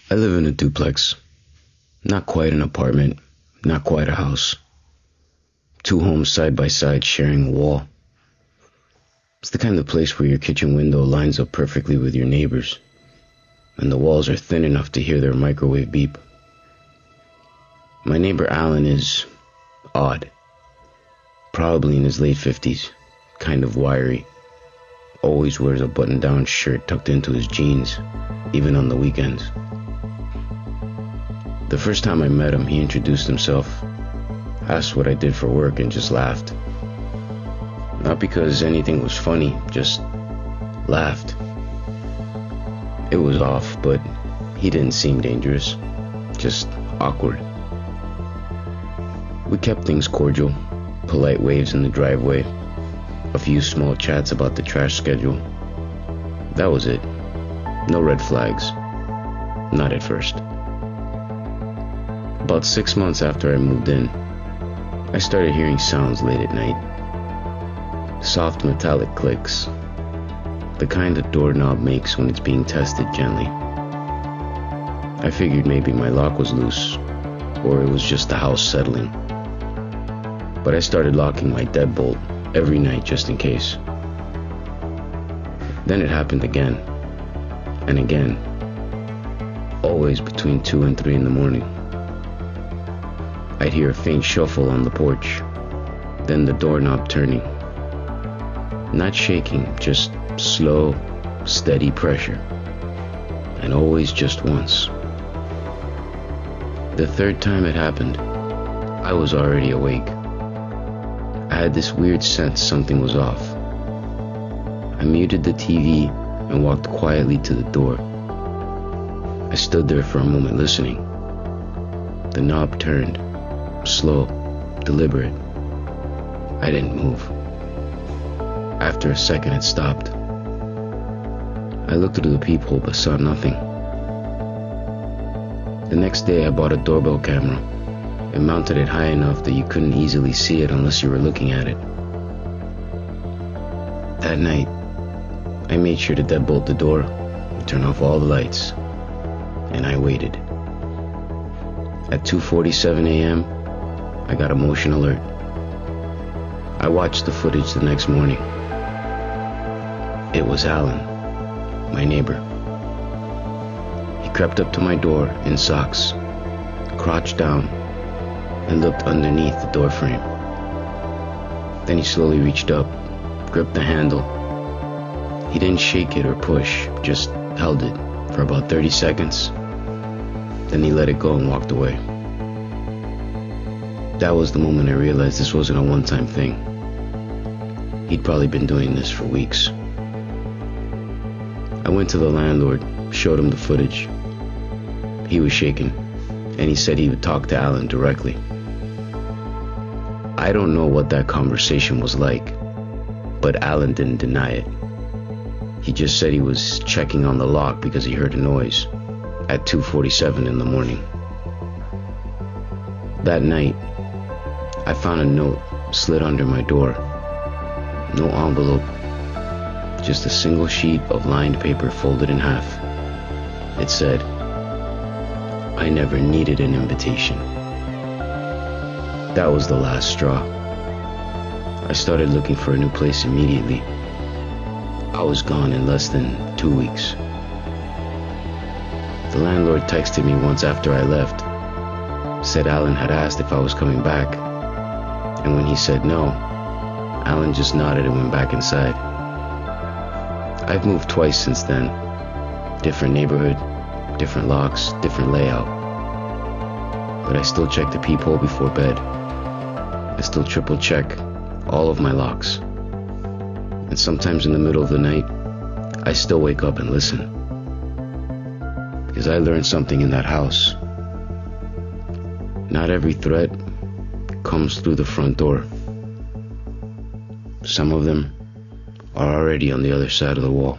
I live in a duplex. Not quite an apartment, not quite a house. Two homes side by side sharing a wall. It's the kind of place where your kitchen window lines up perfectly with your neighbor's, and the walls are thin enough to hear their microwave beep. My neighbor Alan is odd. Probably in his late 50s, kind of wiry. Always wears a button-down shirt tucked into his jeans, even on the weekends. The first time I met him, he introduced himself, asked what I did for work, and just laughed. Not because anything was funny, just laughed. It was off, but he didn't seem dangerous, just awkward. We kept things cordial, polite waves in the driveway, a few small chats about the trash schedule. That was it. No red flags. Not at first. About 6 months after I moved in, I started hearing sounds late at night. Soft metallic clicks. The kind the doorknob makes when it's being tested gently. I figured maybe my lock was loose, or it was just the house settling. But I started locking my deadbolt every night just in case. Then it happened again, and again, always between 2 and 3 in the morning. I'd hear a faint shuffle on the porch, then the doorknob turning. Not shaking, just slow, steady pressure, and always just once. The third time it happened, I was already awake. I had this weird sense something was off. I muted the TV and walked quietly to the door. I stood there for a moment listening. The knob turned, slow, deliberate. I didn't move. After a second, it stopped. I looked through the peephole but saw nothing. The next day, I bought a doorbell camera and mounted it high enough that you couldn't easily see it unless you were looking at it. That night, I made sure to deadbolt the door, turn off all the lights, and I waited. At 2:47 a.m., I got a motion alert. I watched the footage the next morning. It was Alan, my neighbor. He crept up to my door in socks, crouched down, and looked underneath the door frame. Then he slowly reached up, gripped the handle. He didn't shake it or push, just held it for about 30 seconds. Then he let it go and walked away. That was the moment I realized this wasn't a one-time thing. He'd probably been doing this for weeks. I went to the landlord, showed him the footage. He was shaken, and he said he would talk to Alan directly. I don't know what that conversation was like, but Alan didn't deny it. He just said he was checking on the lock because he heard a noise at 2:47 in the morning. That night, I found a note slid under my door. No envelope, just a single sheet of lined paper folded in half. It said, "I never needed an invitation." That was the last straw. I started looking for a new place immediately. I was gone in less than 2 weeks. The landlord texted me once after I left, said Alan had asked if I was coming back, and when he said no, Alan just nodded and went back inside. I've moved twice since then. Different neighborhood, different locks, different layout. But I still check the peephole before bed. I still triple check all of my locks. And sometimes in the middle of the night, I still wake up and listen. Because I learned something in that house. Not every threat comes through the front door. Some of them are already on the other side of the wall.